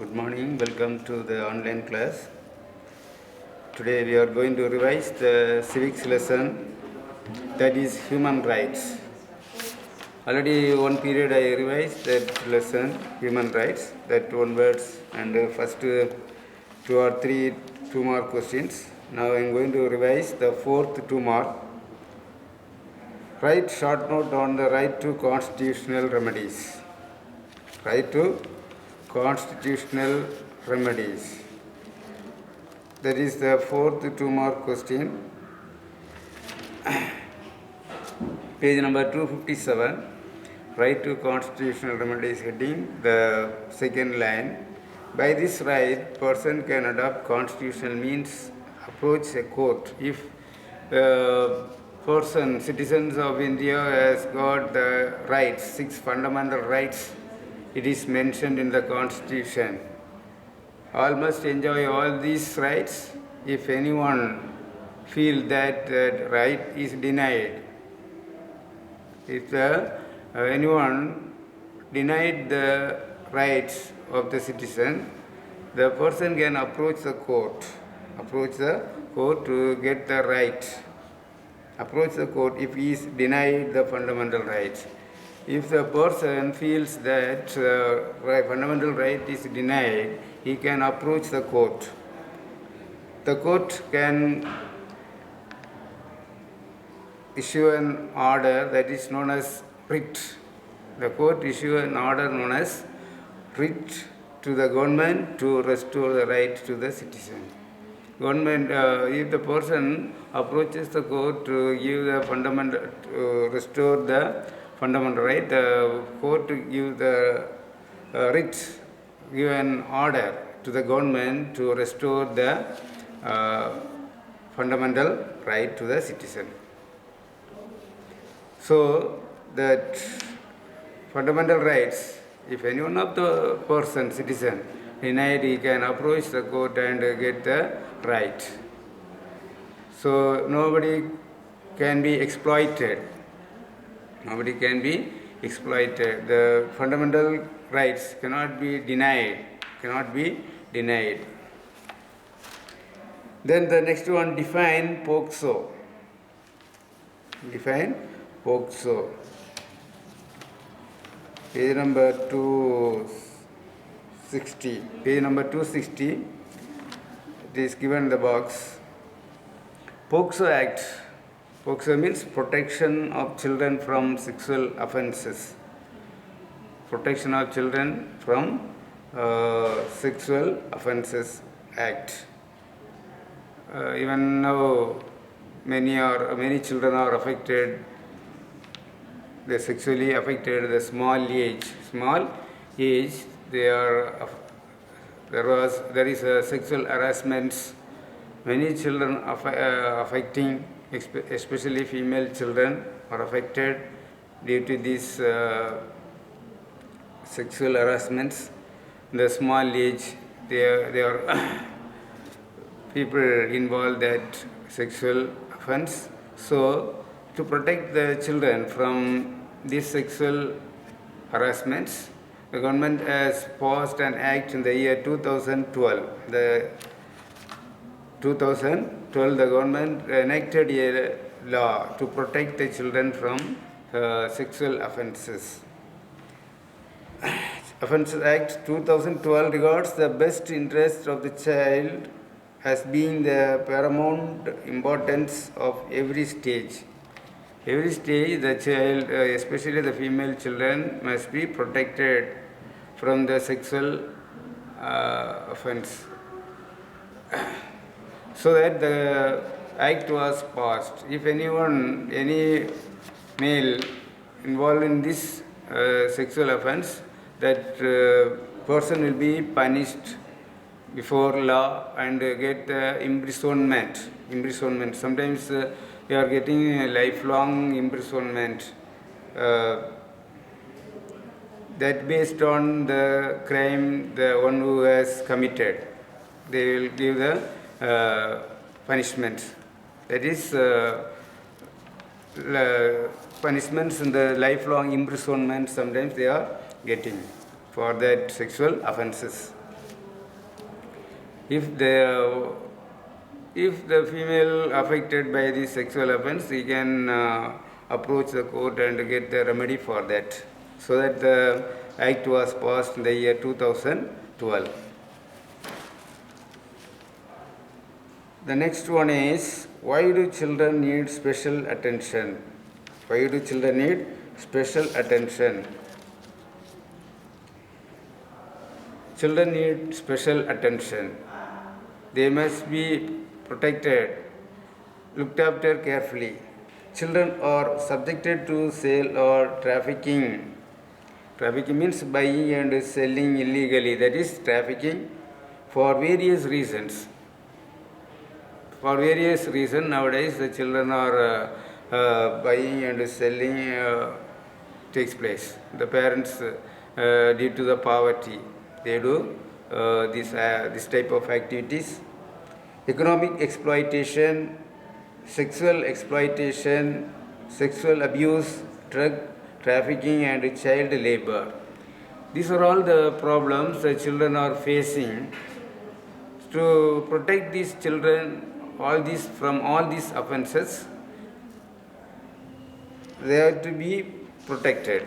Good morning, welcome to the online class. Today we are going to revise the civics lesson, that is human rights. Already one period I revised that lesson, human rights, that one words and first two or three 2 mark questions. Now I am going to revise the fourth 2 mark. Write short note on the right to constitutional remedies. Right to constitutional remedies. That is the fourth 2 mark question. Page number 257. Right to constitutional remedies heading, the second line. By this right, person can adopt constitutional means, approach a court. If person, citizens of India has got the rights, 6 fundamental rights, it is mentioned in the constitution. All must enjoy all these rights. If anyone feel that right is denied, if anyone denied the rights of the citizen, the person can approach the court to get the right. Approach the court if he is denied the fundamental rights. If the person feels that fundamental right is denied, he can approach the court. The court can issue an order that is known as writ. The court issue an order known as writ to the government to restore the right to the citizen. Government, if the person approaches the court to give the fundamental, to restore the fundamental right, the court to give the writ, give an order to the government to restore the fundamental right to the citizen. So that fundamental rights, if any one of the person, citizen, denied, he can approach the court and get the right. So nobody can be exploited. Nobody can be exploited. The fundamental rights cannot be denied. Then the next one, define POCSO. Define POCSO. Page number 260. Page number 260. It is given in the box. POCSO Act. POCSO means Protection of Children from Sexual Offences. Protection of Children from Sexual Offences Act. Even now, many children are affected. They are sexually affected at a small age. There is a sexual harassment. Many children affecting, especially female children, are affected due to these sexual harassments. In the small age, they are people involved that sexual offense. So, to protect the children from these sexual harassments, the government has passed an act in the year 2012. The government enacted a law to protect the children from sexual offences. Offences Act 2012 regards the best interest of the child as being the paramount importance of every stage. Every stage, the child, especially the female children, must be protected from the sexual offense. So that the act was passed. If any male involved in this sexual offense, that person will be punished before law and get imprisonment. Sometimes they are getting a lifelong imprisonment. That based on the crime the one who has committed, they will give the punishment. That is punishments in the lifelong imprisonment sometimes they are getting for that sexual offences. if the female affected by this sexual offense, he can approach the court and get the remedy for that. So that the act was passed in the year 2012. The next one is, why do children need special attention? Why do children need special attention? Children need special attention. They must be protected, looked after carefully. Children are subjected to sale or trafficking. Trafficking means buying and selling illegally, that is trafficking, for various reasons. For various reasons, nowadays the children are buying and selling takes place. The parents, due to the poverty, they do this type of activities. Economic exploitation, sexual exploitation, sexual abuse, drug trafficking and child labor. These are all the problems the children are facing. To protect these children from all these offences, they have to be protected.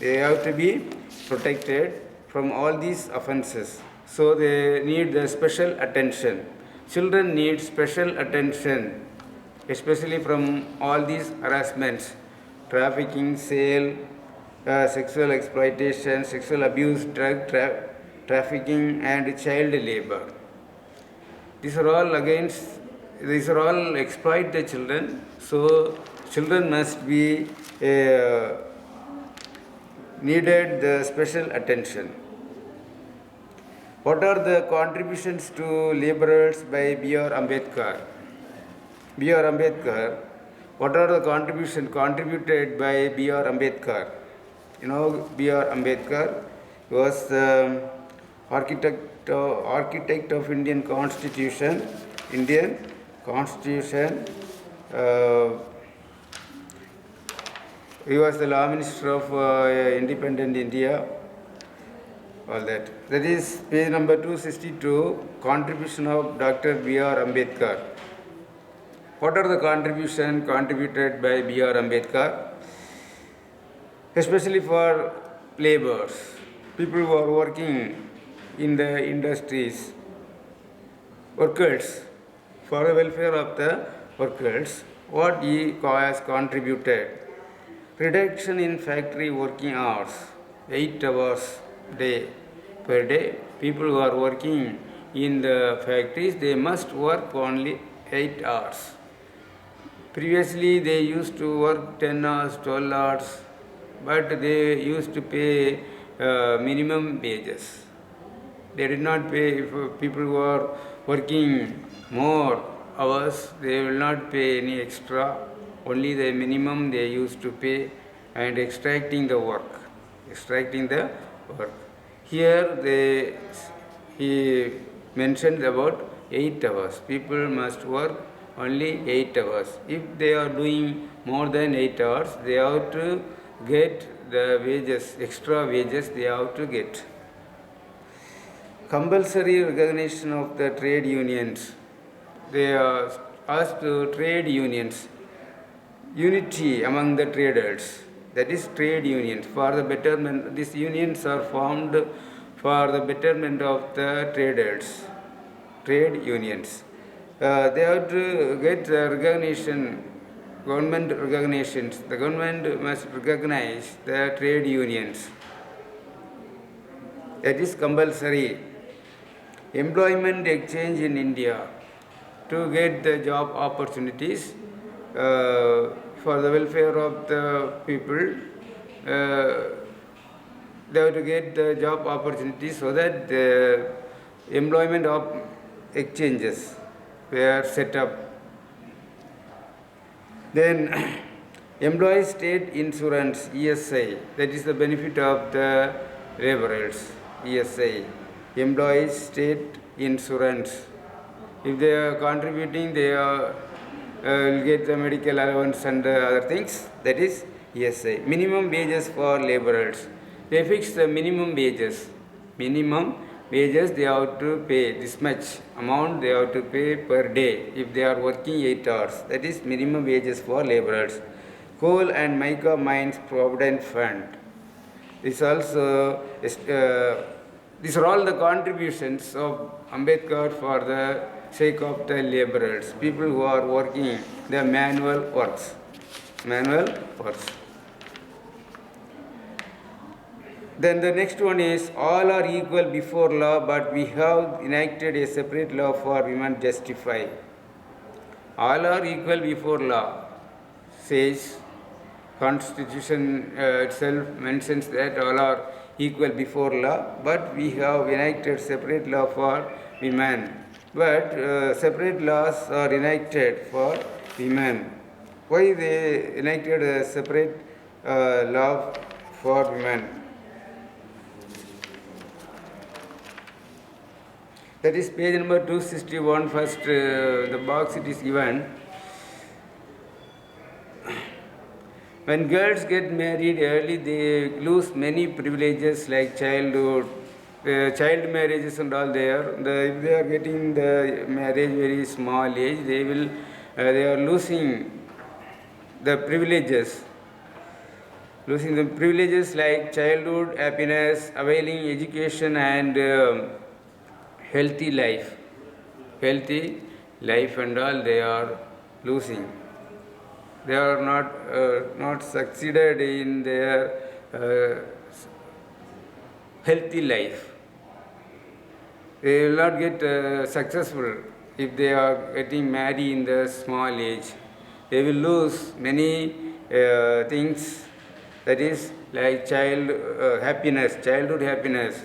They have to be protected from all these offences. So they need the special attention. Children need special attention, especially from all these harassments, trafficking, sale, sexual exploitation, sexual abuse, drug trafficking and child labor. These are all exploit the children. So children must be needed the special attention. What are the contributions to laborers by B.R. Ambedkar? B.R. Ambedkar, what are the contributions contributed by B.R. Ambedkar? You know, B.R. Ambedkar was the architect of Indian Constitution. He was the law minister of independent India. All that. That is page number 262, contribution of Dr. B.R. Ambedkar. What are the contributions contributed by B.R. Ambedkar? Especially for laborers, people who are working in the industries, workers, for the welfare of the workers, what he has contributed. Reduction in factory working hours, 8 hours per day. People who are working in the factories, they must work only 8 hours. Previously they used to work 10 hours, 12 hours, but they used to pay minimum wages. They did not pay. If people who are working more hours, they will not pay any extra, only the minimum they used to pay, and extracting the work. Here he mentioned about 8 hours. People must work only 8 hours. If they are doing more than 8 hours, they have to get the wages, extra wages they have to get. Compulsory recognition of the trade unions. They are asked to trade unions, unity among the traders. That is trade unions for the betterment. These unions are formed for the betterment of the traders. Trade unions. They have to get the recognition, government recognitions. The government must recognize the trade unions. That is compulsory. Employment exchange in India to get the job opportunities for the welfare of the people. They have to get the job opportunities so that the employment of exchanges were set up. Then employee state insurance, ESI, that is the benefit of the laborers. ESI, employee state insurance. If they are contributing, they will get the medical allowance and other things. That is ESI. Minimum wages for laborers. They fix the minimum wages. Minimum wages they have to pay, this much amount they have to pay per day if they are working 8 hours. That is minimum wages for laborers. Coal and mica mines provident fund. This also these are all the contributions of Ambedkar for the sake of the laborers, people who are working the manual works. Manual works. Then the next one is all are equal before law, but we have enacted a separate law for women justify. All are equal before law, says Constitution itself mentions that all are equal before law, but we have enacted separate law for women. But separate laws are enacted for women. Why they enacted a separate law for women? That is page number 261, first the box it is given. When girls get married early, they lose many privileges like childhood, child marriages and all there. If they are getting the marriage very small age, they are losing the privileges. Losing the privileges like childhood, happiness, availing education and healthy life and all they are losing. They are not succeeded in their healthy life. They will not get successful if they are getting married in the small age. They will lose many things, that is like childhood happiness.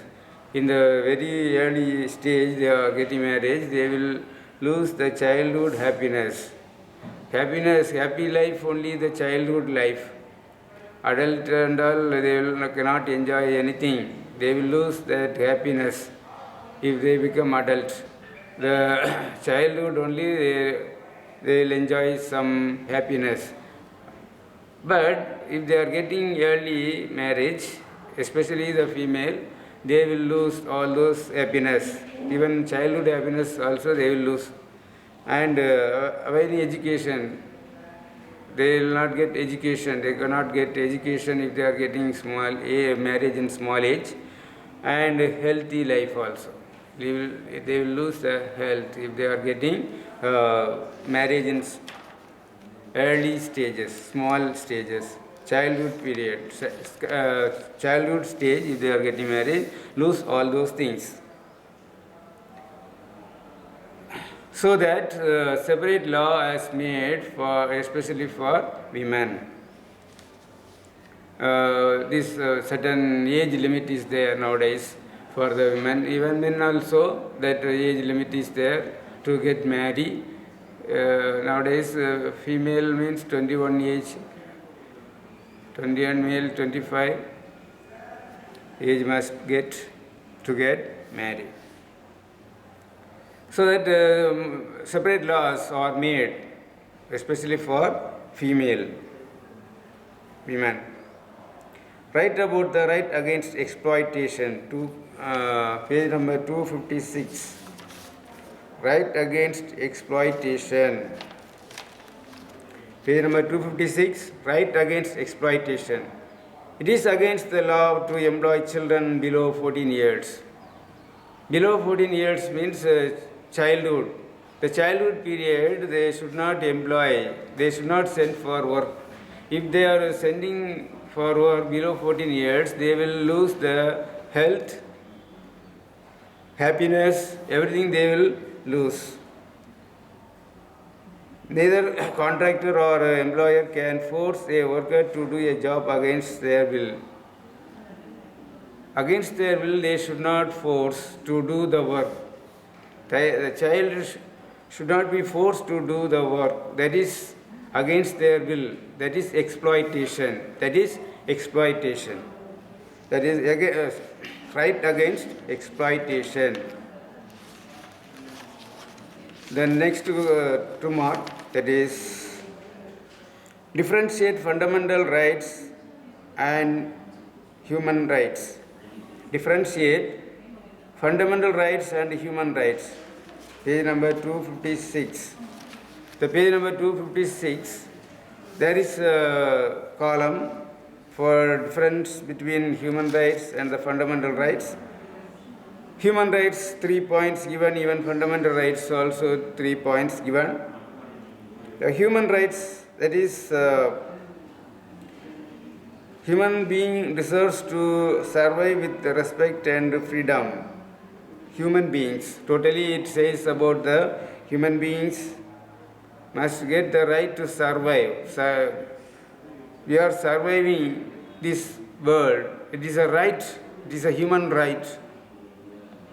In the very early stage they are getting married, they will lose the childhood happiness. Happy life only the childhood life. Adult and all, cannot enjoy anything. They will lose that happiness if they become adult. The childhood only they will enjoy some happiness. But if they are getting early marriage, especially the female, they will lose all those happiness. Even childhood happiness also they will lose. And availing education, they will not get education. They cannot get education if they are getting marriage in small age. And healthy life also. They will lose the health if they are getting marriage in early stages, small stages. Childhood period, childhood stage, if they are getting married, lose all those things. So that separate law is made for especially for women. This certain age limit is there nowadays for the women. Even men also, that age limit is there to get married. Nowadays female means 21 age, 21 male 25 age must get to get married. So that separate laws are made especially for female women. Write about the right against exploitation, page number 256. Right against exploitation. Page number 256, right against exploitation. It is against the law to employ children below 14 years. Below 14 years means childhood. The childhood period they should not employ, they should not send for work. If they are sending for work below 14 years, they will lose the health, happiness, everything they will lose. Neither contractor or employer can force a worker to do a job against their will. Against their will, they should not force to do the work. The child should not be forced to do the work. That is against their will. That is exploitation. That is exploitation. That is right against exploitation. The next two mark, that is differentiate fundamental rights and human rights. Differentiate Fundamental rights and human rights, page number 256. The page number 256, there is a column for difference between human rights and the fundamental rights. Human rights 3 points given, even fundamental rights also 3 points given. The human rights, that is, human being deserves to survive with respect and freedom. Human beings, totally it says about the human beings must get the right to survive. So, we are surviving this world. It is a right, it is a human right.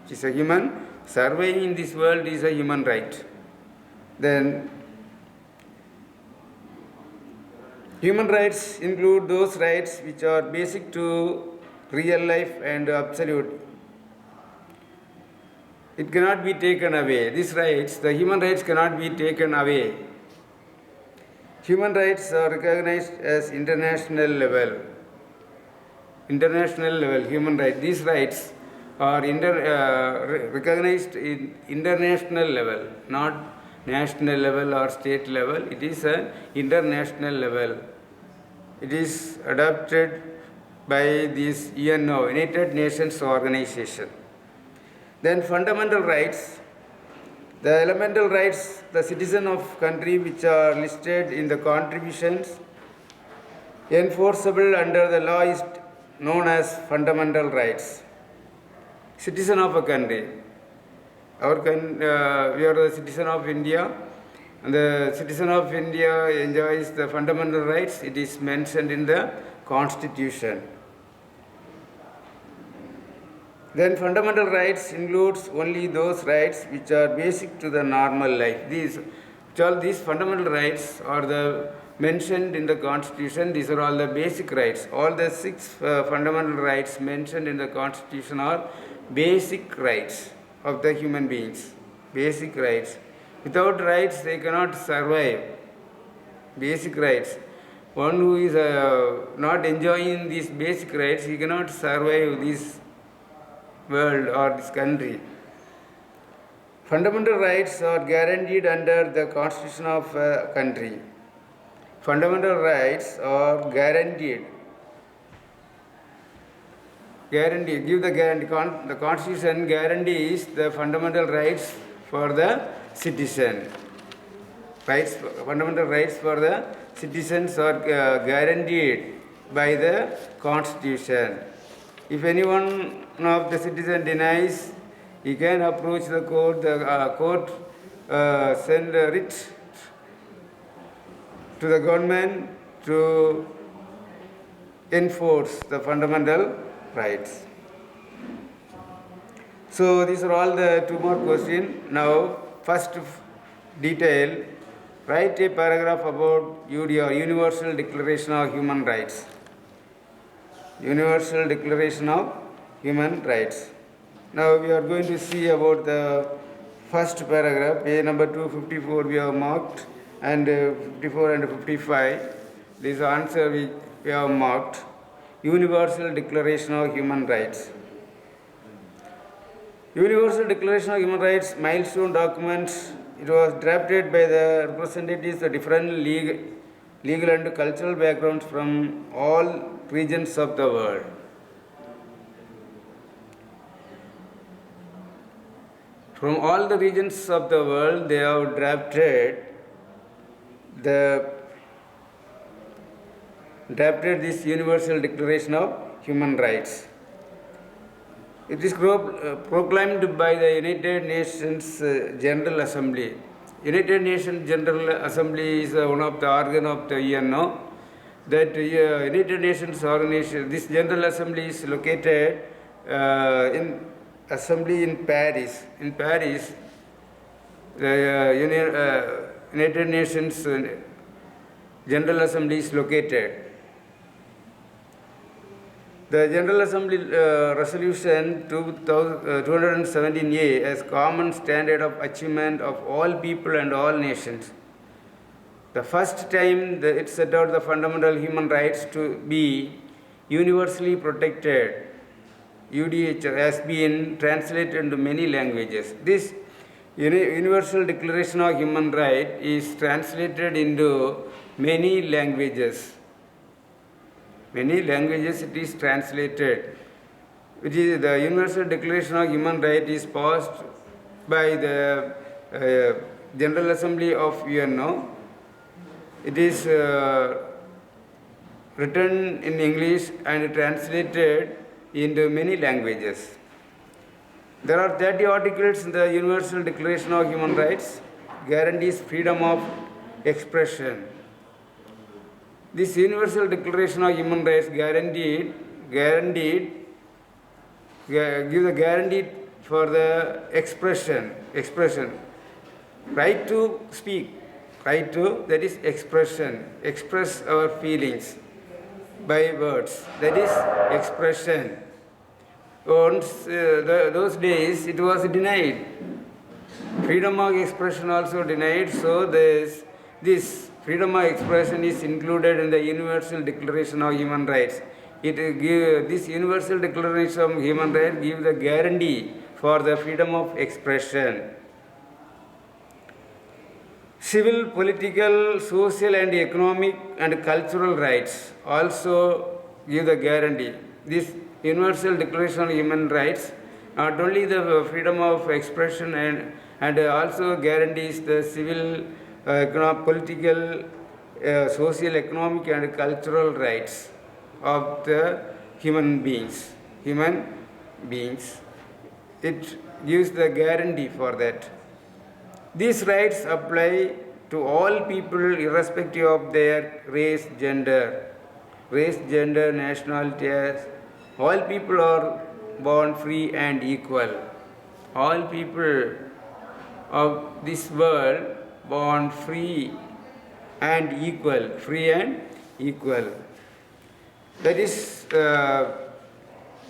It is a human, surviving in this world is a human right. Then, human rights include those rights which are basic to real life and absolute. It cannot be taken away. These rights, the human rights cannot be taken away. Human rights are recognized as international level. International level human rights. These rights are recognized in international level, not national level or state level. It is an international level. It is adopted by this UNO, United Nations Organization. Then fundamental rights, the elemental rights, the citizen of country which are listed in the contributions enforceable under the law is known as fundamental rights. Citizen of a country. We are the citizen of India, and the citizen of India enjoys the fundamental rights. It is mentioned in the Constitution. Then fundamental rights includes only those rights which are basic to the normal life. These fundamental rights are mentioned in the Constitution. These are all the basic rights. All the 6 fundamental rights mentioned in the Constitution are basic rights of the human beings. Basic rights. Without rights, they cannot survive. Basic rights. One who is not enjoying these basic rights, he cannot survive this world or this country. Fundamental rights are guaranteed under the Constitution of a country. Fundamental rights are guaranteed. Give the guarantee. The Constitution guarantees the fundamental rights for the citizen. Fundamental rights for the citizens are guaranteed by the Constitution. If anyone of the citizen denies, he can approach the court. The court send a writ to the government to enforce the fundamental rights. So these are all the 2 more questions. Now, first detail, write a paragraph about UDR, Universal Declaration of Human Rights. Universal Declaration of Human Rights. Now we are going to see about the first paragraph, page number 254 we have marked, and 54 and 55. This answer we have marked. Universal Declaration of Human Rights. Universal Declaration of Human Rights milestone documents. It was drafted by the representatives of different legal and cultural backgrounds from all regions of the world. From all the regions of the world, they have drafted this Universal Declaration of Human Rights. It is proclaimed by the United Nations General Assembly. United Nations General Assembly is one of the organ of the UNO. That United Nations organization, this General Assembly is located in Paris. In Paris, the United Nations General Assembly is located. The General Assembly Resolution 217A as common standard of achievement of all people and all nations. The first time it set out the fundamental human rights to be universally protected UDHR, has been translated into many languages. This Universal Declaration of Human Rights is translated into many languages. Many languages it is translated. It is the Universal Declaration of Human Rights is passed by the General Assembly of UNO. It is written in English and translated into many languages. There are 30 articles in the Universal Declaration of Human Rights, guarantees freedom of expression. This Universal Declaration of Human Rights give the guarantee for the expression, right to speak, right to, that is expression, express our feelings by words, that is expression. Once those days it was denied. Freedom of expression also denied, so this freedom of expression is included in the Universal Declaration of Human Rights. This Universal Declaration of Human Rights gives the guarantee for the freedom of expression. Civil, political, social and economic and cultural rights also give the guarantee. This Universal Declaration of Human Rights not only the freedom of expression and also guarantees the civil, political, social, economic and cultural rights of the human beings. It gives the guarantee for that. These rights apply to all people irrespective of their race, gender, nationality. All people are born free and equal. All people of this world born free and equal. That is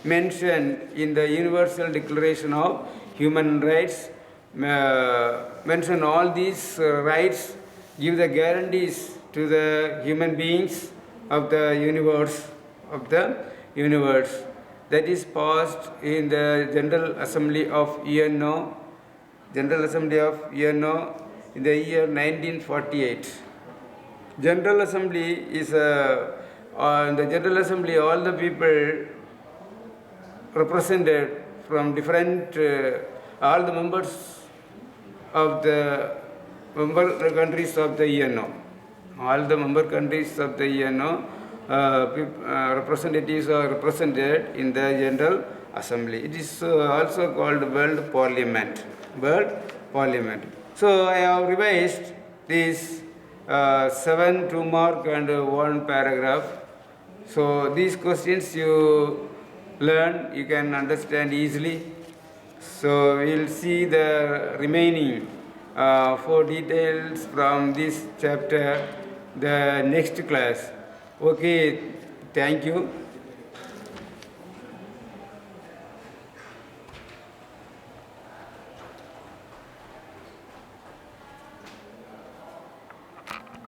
mentioned in the Universal Declaration of Human Rights. Mention all these rights, give the guarantees to the human beings of the universe, that is passed in the General Assembly of UNO, in the year 1948. General Assembly is in the General Assembly all the people represented from different, all the members of the member countries of the UNO. All the member countries of the UNO representatives are represented in the General Assembly. It is also called World Parliament. So I have revised these 7 2-mark and 1 paragraph. So these questions you learn, you can understand easily. So we will see the remaining 4 details from this chapter, the next class. Okay, thank you.